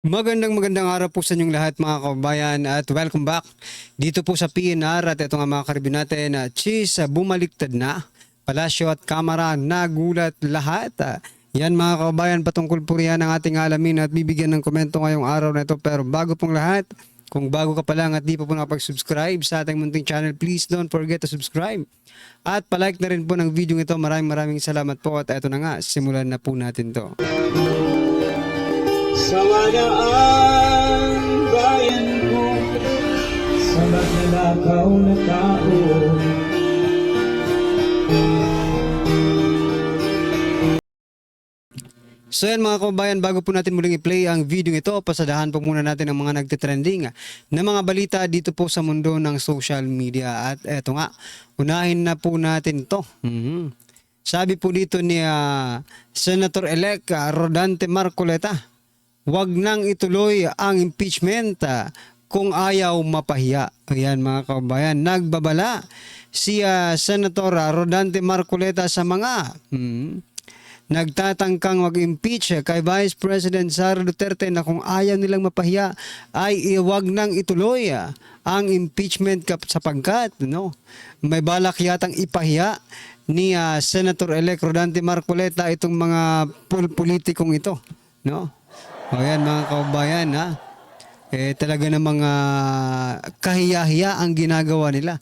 Magandang araw po sa inyong lahat mga kababayan at welcome back dito po sa PNR at ito nga mga karibin natin Cheese, bumaliktad na palasyo at kamera, nagulat lahat. Yan mga kababayan, patungkol po riyan ang ating alamin at bibigyan ng komento ngayong araw na ito. Pero bago pong lahat, kung bago ka pa lang at di pa po nakapag-subscribe sa ating munting channel, please don't forget to subscribe. At palike na rin po ng video ito. Maraming salamat po at ito na nga, simulan na po natin to. Sawa ang bayan ko sa magnanakaw na tao. So yan mga kababayan, bago po natin muling i-play ang video ito, pasadahan po muna natin ang mga nagtitrending na mga balita dito po sa mundo ng social media. At eto nga, unahin na po natin to. Sabi po dito ni Senator-elect Rodante Marcoleta, wag nang ituloy ang impeachment kung ayaw mapahiya. Ayan mga kababayan, nagbabala si Senator Rodante Marcoleta sa mga nagtatangkang mag-impeach kay Vice President Sara Duterte na kung ayaw nilang mapahiya ay iwag nang ituloy ang impeachment sapagkat may balak yatang ipahiya ni Senator-elect Rodante Marcoleta itong mga politikong ito. O yan mga kababayan, talaga namang kahiya-hiya ang ginagawa nila.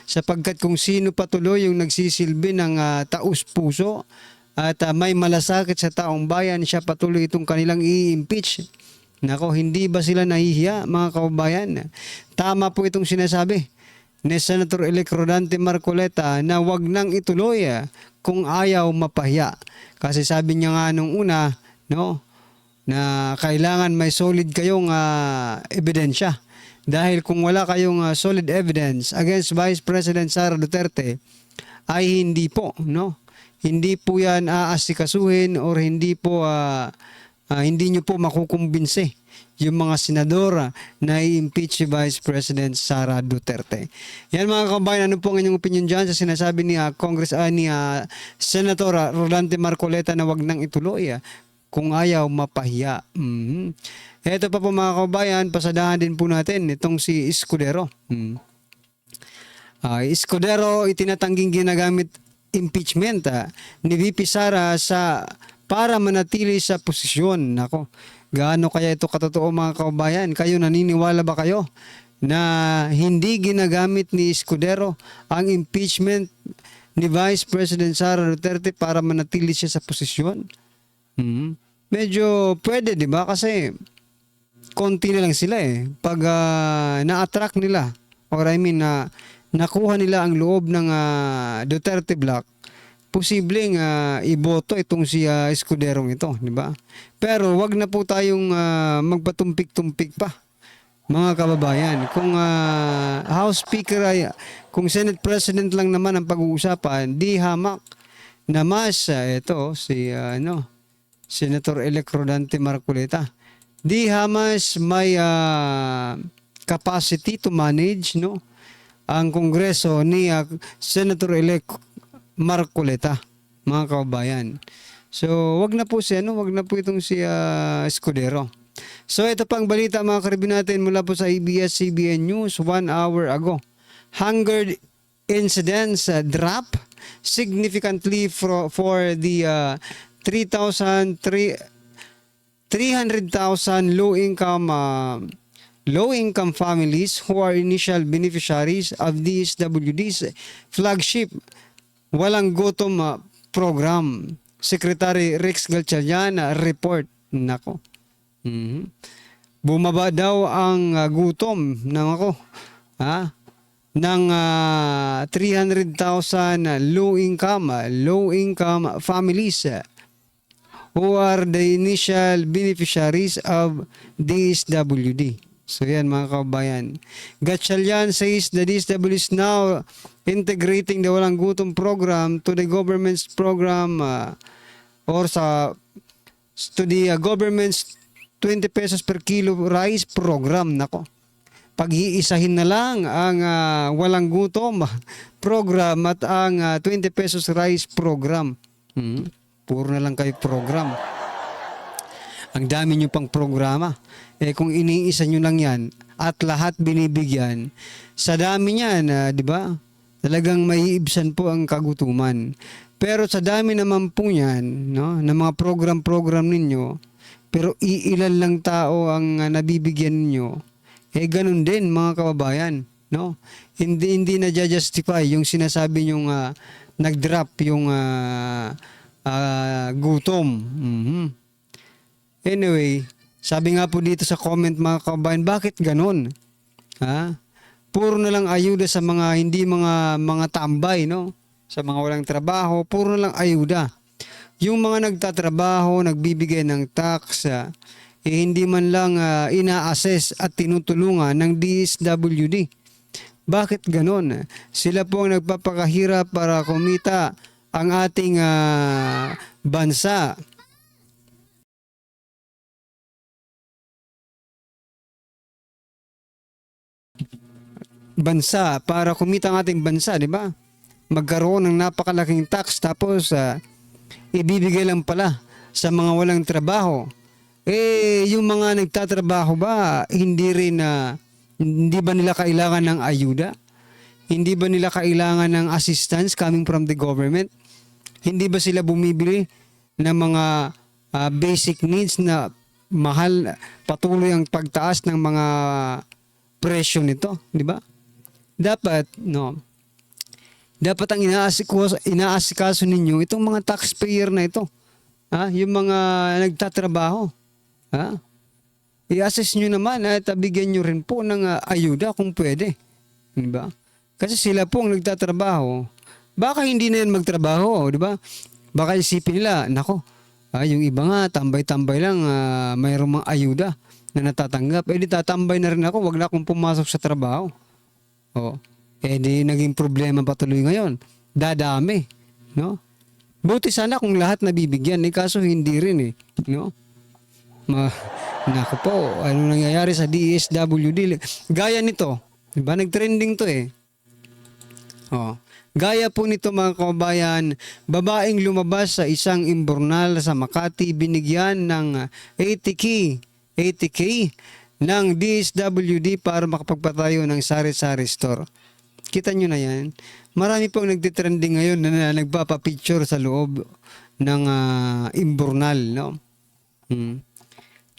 Sapagkat kung sino patuloy yung nagsisilbi ng taus-puso at may malasakit sa taong bayan, siya patuloy itong kanilang i-impeach. Nako, hindi ba sila nahihiya mga kababayan? Tama po itong sinasabi ni Senator-elect Rodante Marcoleta na wag nang ituloy kung ayaw mapahiya. Kasi sabi niya nga nung una, na kailangan may solid kayong ebidensya. Dahil kung wala kayong solid evidence against Vice President Sara Duterte, ay hindi po, hindi po yan aasikasuhin or hindi po hindi nyo po makukumbinse yung mga senador na i-impeach si Vice President Sara Duterte. Yan mga kababayan, ano po ang inyong opinion dyan sa sinasabi ni Senator Rodante Marcoleta na wag nang ituloy kung ayaw mapahiya. Ito pa po mga kababayan, pasadahan din po natin itong si Escudero. Escudero itinatangking ginagamit impeachment ni VP Sara para manatili sa posisyon. Nako, gaano kaya ito katotoo mga kababayan? Kayo, naniniwala ba kayo na hindi ginagamit ni Escudero ang impeachment ni Vice President Sara Duterte para manatili siya sa posisyon? Medyo pwede, di ba? Kasi konti na lang sila pag na-attract nila or nakuha nila ang loob ng Duterte Bloc, posibleng iboto itong si Escuderong ito, di ba? Pero wag na po tayong magpatumpik-tumpik pa, mga kababayan. Kung House Speaker kung Senate President lang naman ang pag-uusapan, di hamak na mas ito si Senator-elect Rodante Marcoleta. Di hamas may capacity to manage ang Kongreso ni Senator-elect Marcoleta, mga kababayan. So, wag na po itong si Escudero. So, ito pang balita mga karibin natin mula po sa ABS-CBN News 1 hour ago. Hunger incidents drop significantly for the 300,000 low-income families who are initial beneficiaries of DSWD's flagship Walang Gutom program. Secretary Rex Gatchalian report. Nako. Bumaba daw ang gutom ng 300,000 low-income families who are the initial beneficiaries of DSWD. So yan mga kababayan. Gatchalian says the DSWD is now integrating the Walang Gutom program to the government's program to the government's 20 pesos per kilo rice program. Nako. Pag-iisahin na lang ang Walang Gutom program at ang 20 pesos rice program. Puro na lang kayo program. Ang dami nyo pang programa. Kung iniisa nyo lang yan at lahat binibigyan, sa dami niyan, di ba? Talagang maiibsan po ang kagutuman. Pero sa dami naman po yan, no, ng mga program-program ninyo, pero iilan lang tao ang nabibigyan ninyo, ganun din mga kababayan. No? Hindi na justify yung sinasabi nyong nag-drop yung gutom. Anyway, sabi nga po dito sa comment mga kababayan, bakit ganun? Ha? Puro na lang ayuda sa mga hindi mga tambay, no? Sa mga walang trabaho, puro na lang ayuda. Yung mga nagtatrabaho, nagbibigay ng tax, hindi man lang ina-assess at tinutulungan ng DSWD. Bakit ganon? Sila po ang nagpapakahirap para kumita ang ating bansa. Para kumita ang ating bansa, di ba? Magkaroon ng napakalaking tax tapos ibibigay lang pala sa mga walang trabaho. Yung mga nagtatrabaho ba, hindi ba nila kailangan ng ayuda? Hindi ba nila kailangan ng assistance coming from the government? Hindi ba sila bumibili ng mga basic needs na mahal, patuloy ang pagtaas ng mga presyo nito, di ba? Dapat ang inaasikaso ninyo itong mga taxpayer na ito. Yung mga nagtatrabaho. I-assess nyo naman at bigyan nyo rin po ng ayuda kung pwede. Di ba? Kasi sila po ang nagtatrabaho. Baka hindi na yan magtrabaho, di ba? Baka isipin nila, nako, yung iba nga, tambay-tambay lang, mayroong mga ayuda na natatanggap. Di tatambay na rin ako, wag na akong pumasok sa trabaho. Di naging problema patuloy ngayon. Dadami, no? Buti sana kung lahat nabibigyan, kaso hindi rin no? Naku po, ano nangyayari sa DSWD? Gaya nito, di ba? Nag-trending to Gaya po nito mga kababayan, babaeng lumabas sa isang imburnal sa Makati, binigyan ng 80K ng DSWD para makapagpatayo ng sari-sari store. Kita nyo na yan. Marami pong nagtitrending ngayon na nagpapapicture sa loob ng imburnal, no?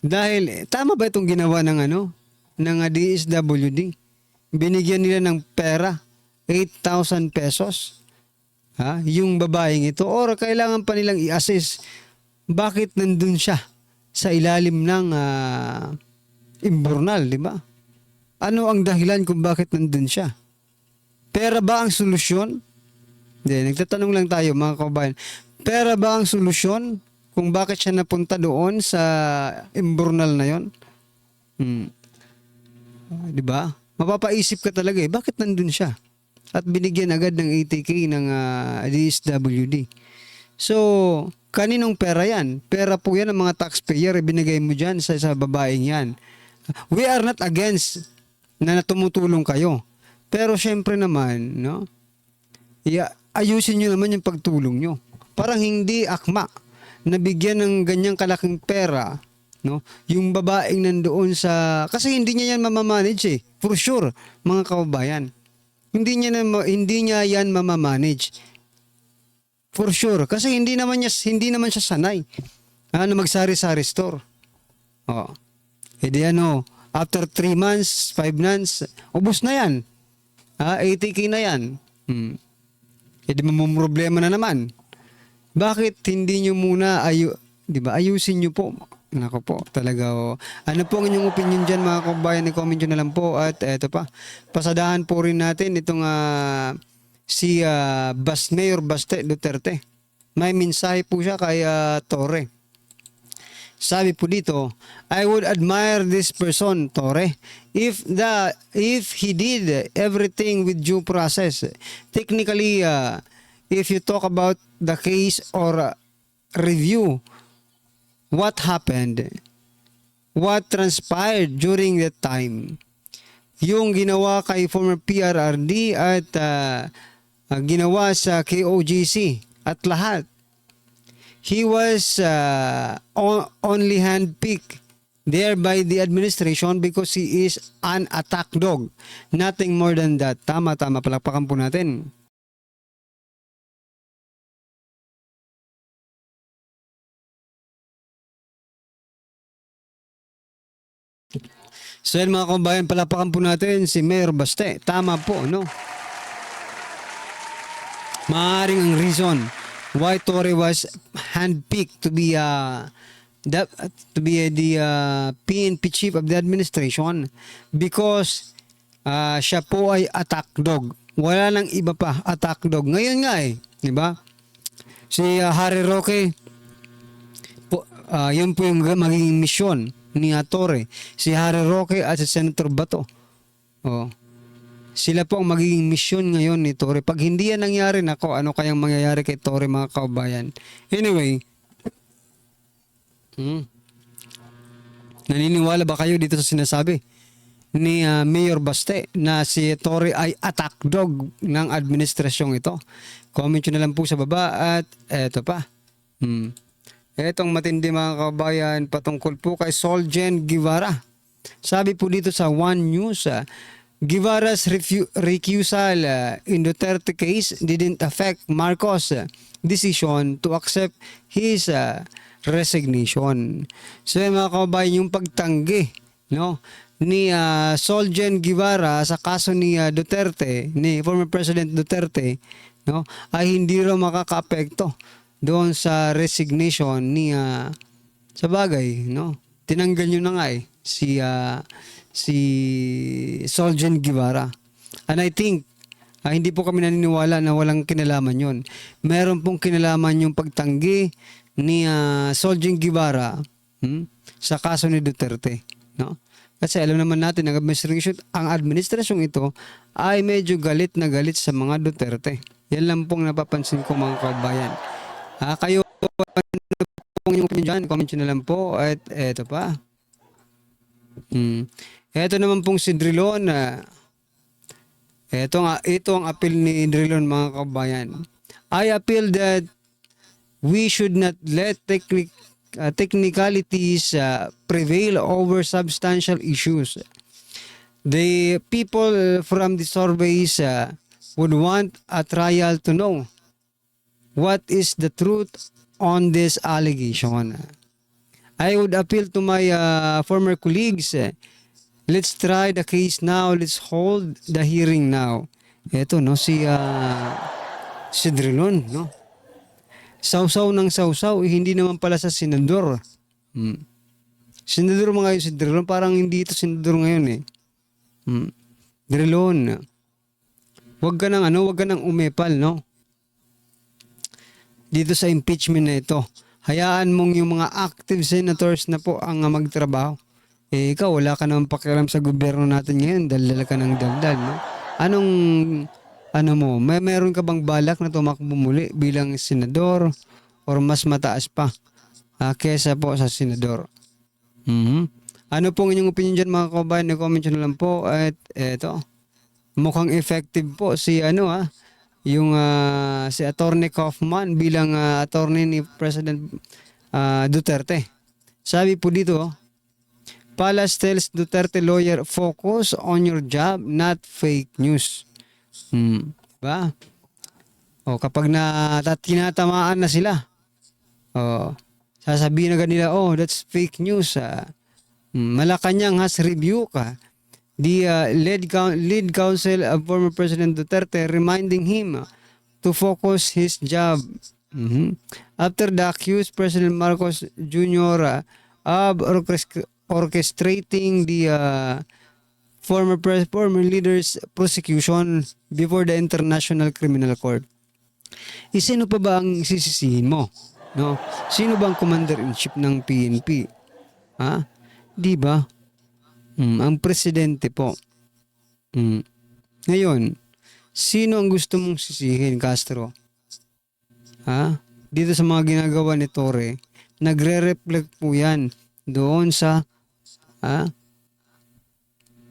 Dahil tama ba itong ginawa ng DSWD? Binigyan nila ng pera 8,000 pesos. Yung babaeng ito, or kailangan pa nilang i-assess bakit nandun siya sa ilalim ng imburnal, di ba? Ano ang dahilan kung bakit nandun siya? Pera ba ang solusyon? Hindi, nagtatanong lang tayo mga kababayan. Pera ba ang solusyon kung bakit siya napunta doon sa imburnal na yon? Di ba? Mapapaisip ka talaga bakit nandun siya? At binigyan agad ng 80K ng DSWD. So, kaninong pera yan? Pera po yan ng mga taxpayer, binigay mo dyan sa babaeng yan. We are not against na tumutulong kayo. Pero syempre naman, no? Ayusin nyo naman yung pagtulong nyo. Parang hindi akma na bigyan ng ganyang kalaking pera, no? Yung babaeng nandoon sa... Kasi hindi niya yan mamamanage For sure, mga kababayan. Hindi niya yan mamamanage. For sure. Kasi hindi naman siya sanay na magsari-sari store. After 3 months, 5 months, ubos na yan. 80K na yan. Problema na naman. Bakit hindi nyo muna ayusin nyo po? Nako po, talaga Ano po ang inyong opinion dyan mga kababayan? I-comment nyo na lang po. At eto pa, pasadahan po rin natin itong si Mayor Baste Duterte. May mensahe po siya kay Torre. Sabi po dito, I would admire this person, Torre, if he did everything with due process. Technically, if you talk about the case or review what happened, what transpired during that time, yung ginawa kay former PRRD at ginawa sa KOGC at lahat, he was only handpicked there by the administration because he is an attack dog. Nothing more than that. Tama, palakpakan po natin. So yan mga kabayan, palakpakan po natin si Mayor Baste. Tama po, no? Maaaring ang reason why Torre was handpicked to be the PNP chief of the administration because siya po ay attack dog. Wala nang iba pa, attack dog. Ngayon nga di ba? Si Harry Roque, yun po yung magiging misyon ni Torre. Si Harry Roque at si Senator Bato. Oh. Sila po ang magiging misyon ngayon ni Torre. Pag hindi yan nangyari, nako, ano kayang mangyayari kay Torre mga kaubayan? Anyway, naniniwala ba kayo dito sa sinasabi ni Mayor Baste na si Torre ay attack dog ng administrasyong ito? Comment nyo na lang po sa baba at eto pa. Etong matindi mga kaubayan patungkol po kay Solgen Guevara. Sabi po dito sa One News, Guevara's recusal in Duterte case didn't affect Marcos' decision to accept his resignation. So mga kababayan, yung pagtanggi ni Solgen Guevara sa kaso ni Duterte, ni former President Duterte, ay hindi raw makakaapekto doon sa resignation ni sa bagay, tinanggal nyo na nga si Solgen Guevara. And I think hindi po kami naniniwala na walang kinalaman yon. Meron pong kinalaman yung pagtanggi ni Solgen Guevara sa kaso ni Duterte, Kasi alam naman natin ang administrasyong ito ay medyo galit na galit sa mga Duterte. Yan lang pong napapansin ko mga kabayan. Kayo ano pong yung opinion dyan? Comment nyo na lang po. At eto pa. Ito naman pong si Drilon. Ito ang appeal ni Drilon mga kabayan. I appeal that we should not let technicalities prevail over substantial issues. The people from the surveys would want a trial to know what is the truth on this allegation. I would appeal to my former colleagues. Let's try the case now. Let's hold the hearing now. Ito si Drilon, Sausaw ng sausaw, hindi naman pala sa senador. Senador mga yun si Drilon, parang hindi ito senador ngayon Drilon, wag ka nang umepal, dito sa impeachment na ito. Hayaan mong yung mga active senators na po ang magtrabaho. Ikaw, wala ka naman pakialam sa gobyerno natin ngayon, daldal ka ng daldal, meron ka bang balak na tumakbo muli bilang senador or mas mataas pa kesa po sa senador? Ano pong inyong opinion dyan mga kabayan? Comment nyo na lang po. At eto, mukhang effective po si si Attorney Kaufman bilang attorney ni President Duterte. Sabi po dito, Palace tells Duterte lawyer, focus on your job, not fake news. Diba? Kapag tinatamaan na sila, sasabihin na ganila, that's fake news. Malacanang has rebuked the lead counsel of former President Duterte, reminding him to focus his job. After the accused President Marcos Jr. Of orchestrating the former leader's prosecution before the International Criminal Court. Sino pa ba ang sisisihin mo? Sino ba ang commander-in-chief ng PNP? Di ba? Ang presidente po. Ngayon, sino ang gusto mong sisihin, Castro? Dito sa mga ginagawa ni Torre, nagre-reflect po yan doon sa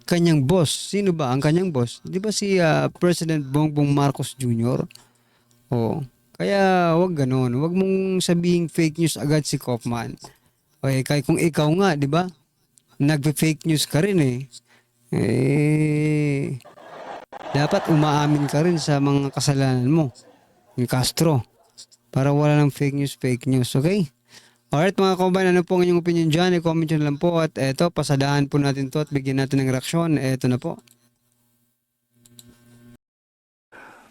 kanyang boss. Sino ba ang kanyang boss? Di ba si President Bongbong Marcos Jr.? Kaya wag ganun. Wag mong sabihing fake news agad si Kaufman. Okay, kaya kung ikaw nga, di ba? Nagpe-fake news ka rin eh. Eh, dapat umaamin ka rin sa mga kasalanan mo. Yung Castro. Para wala ng fake news, okay? Alright mga kabayan, ano po ang inyong opinion dyan? I-comment nyo na lang po at eto, pasadahan po natin to at bigyan natin ng reaksyon. Eto na po.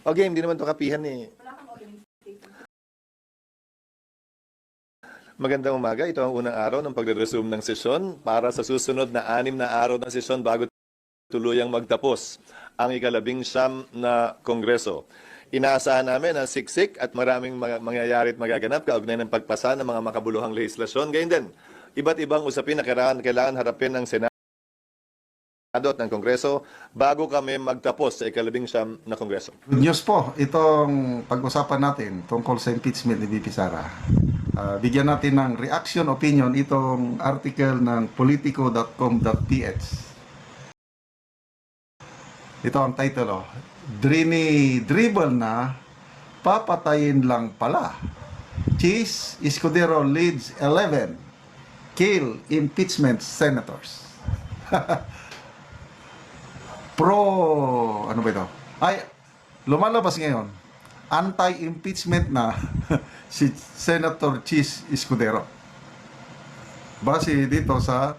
Okay, hindi naman to kapihan eh. Magandang umaga. Ito ang unang araw ng pagre-resume ng sesyon para sa susunod na 6 na araw ng sesyon bago tuluyang magtapos ang ika-11 na kongreso. Inaasahan namin ang siksik at maraming mangyayari at magaganap kaugnay ng pagpasa ng mga makabuluhang legislasyon. Gayun din, iba't ibang usapin na kailangan harapin ng Senado at ng Kongreso bago kami magtapos sa ika-11 na kongreso. Good news po, itong pag-usapan natin tungkol sa impeachment ni VP Sara. Bigyan natin ng reaction opinion itong article ng politico.com.ph. Ito ang title, Dribble na, papatayin lang pala. Cheese Escudero leads 11. Kill impeachment senators. Ano ba ito? Ay, lumalabas ngayon, anti-impeachment na si Senator Cheese Escudero. Base dito sa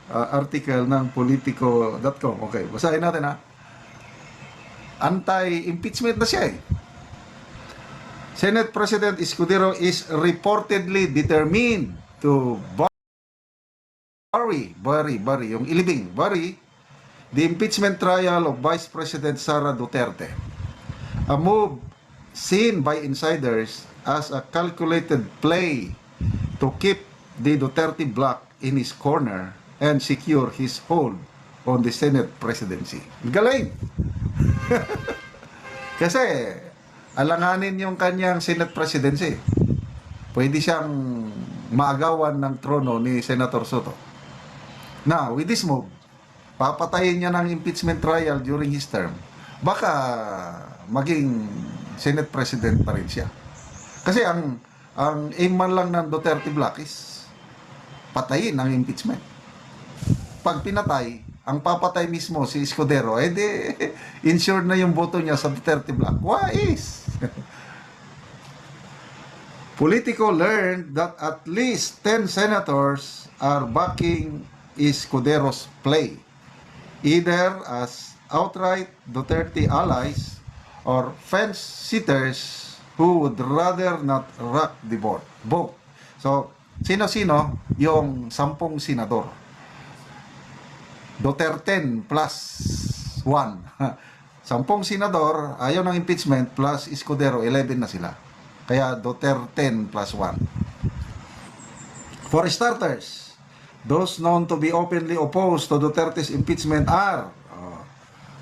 article ng politico.com. Okay, basahin natin ha. Anti-impeachment na siya eh. Senate President Escudero is reportedly determined to bury yung ilibing, the impeachment trial of Vice President Sara Duterte. A move seen by insiders as a calculated play to keep the Duterte bloc in his corner and secure his hold on the Senate presidency. Galing! Kasi alanganin yung kanyang Senate presidency. Pwede siyang maagawan ng trono ni Senator Soto. Now, with this move, papatayin niya ng impeachment trial during his term. Baka maging Senate President pa rin siya. Kasi ang aim man lang ng Duterte bloc is patayin ang impeachment. Pag pinatay, ang papatay mismo si Escudero, edi insured na yung boto niya sa Duterte bloc. Wais! Politico learned that at least 10 senators are backing Escudero's play, either as outright Duterte allies or fence-sitters who would rather not rock the boat. So, sino-sino yung 10 senador? Duterte plus 1. 10 senador, ayaw ng impeachment plus Escudero, 11 na sila. Kaya Duterte plus 1. For starters, those known to be openly opposed to Duterte's impeachment are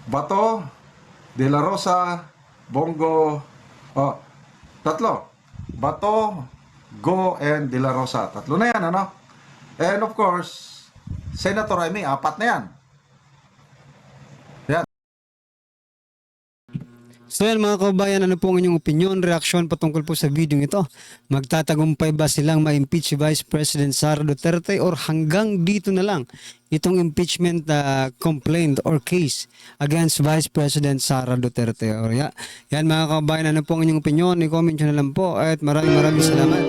Bato, De La Rosa, Bongo, tatlo. Bato, Go, and De La Rosa. Tatlo na yan, ano? And of course, Senator Amy, 4 na yan. Yan. So yan mga kabayan, ano po ang inyong opinion, reaksyon patungkol po sa video ito? Magtatagumpay ba silang ma-impeach si Vice President Sara Duterte or hanggang dito na lang itong impeachment complaint or case against Vice President Sara Duterte? Or yan mga kabayan, ano po ang inyong opinion? I-comment nyo na lang po at maraming salamat.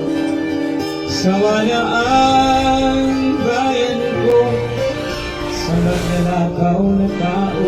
Sawaya ang bayan ko sa magnanakaw na tao.